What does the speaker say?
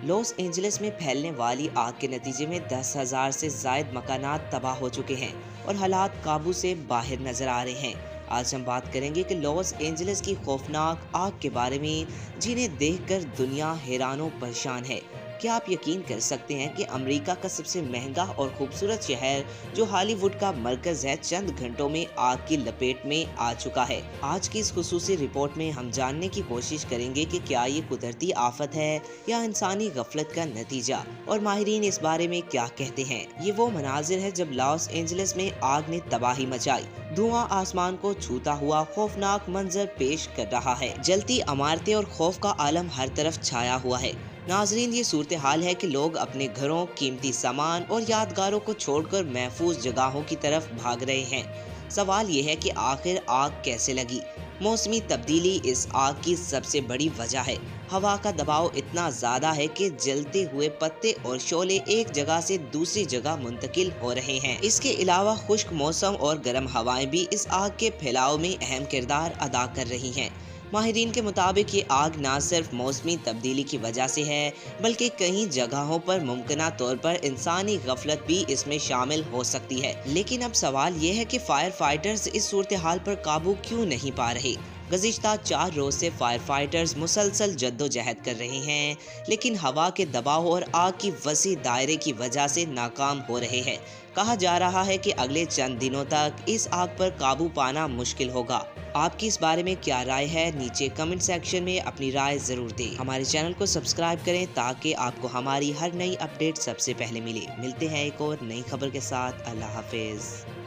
Los Angeles में फैलने वाली आग के नतीजे में 10,000 से जायद मकानात तबाह हो चुके हैं और हालात काबू से बाहर नजर आ रहे हैं। आज हम बात करेंगे कि लॉस एंजलिस की खौफनाक आग के बारे में, जिन्हें देखकर दुनिया हैरानों परेशान है। क्या आप यकीन कर सकते हैं कि अमेरिका का सबसे महंगा और खूबसूरत शहर, जो हॉलीवुड का मरकज है, चंद घंटों में आग की लपेट में आ चुका है। आज की इस खुसूसी रिपोर्ट में हम जानने की कोशिश करेंगे कि क्या ये कुदरती आफत है या इंसानी गफलत का नतीजा, और माहिरीन इस बारे में क्या कहते हैं। ये वो मनाजिर है जब लॉस एंजलिस में आग ने तबाही मचाई। धुआं आसमान को छूता हुआ खौफनाक मंजर पेश कर रहा है। जलती इमारतें और खौफ का आलम हर तरफ छाया हुआ है। नाजरीन, ये सूरत हाल है कि लोग अपने घरों, कीमती सामान और यादगारों को छोड़कर महफूज जगहों की तरफ भाग रहे हैं। सवाल ये है कि आखिर आग कैसे लगी। मौसमी तब्दीली इस आग की सबसे बड़ी वजह है। हवा का दबाव इतना ज़्यादा है कि जलते हुए पत्ते और शोले एक जगह से दूसरी जगह मुंतकिल हो रहे हैं। इसके अलावा खुश्क मौसम और गर्म हवाएं भी इस आग के फैलाव में अहम किरदार अदा कर रही हैं। माहिरीन के मुताबिक ये आग न सिर्फ मौसमी तब्दीली की वजह से है, बल्कि कई जगहों पर मुमकिना तौर पर इंसानी गफलत भी इसमें शामिल हो सकती है। लेकिन अब सवाल ये है कि फायर फाइटर्स इस सूरत हाल पर काबू क्यों नहीं पा रहे। गुज़िश्ता 4 रोज से फायर फाइटर्स मुसलसल जद्दोजहद कर रहे हैं, लेकिन हवा के दबाव और आग की वसी दायरे की वजह से नाकाम हो रहे हैं। कहा जा रहा है कि अगले चंद दिनों तक इस आग पर काबू पाना मुश्किल होगा। आपकी इस बारे में क्या राय है? नीचे कमेंट सेक्शन में अपनी राय जरूर दें। हमारे चैनल को सब्सक्राइब करें ताकि आपको हमारी हर नई अपडेट सबसे पहले मिले। मिलते हैं एक और नई खबर के साथ। अल्लाह हाफिज।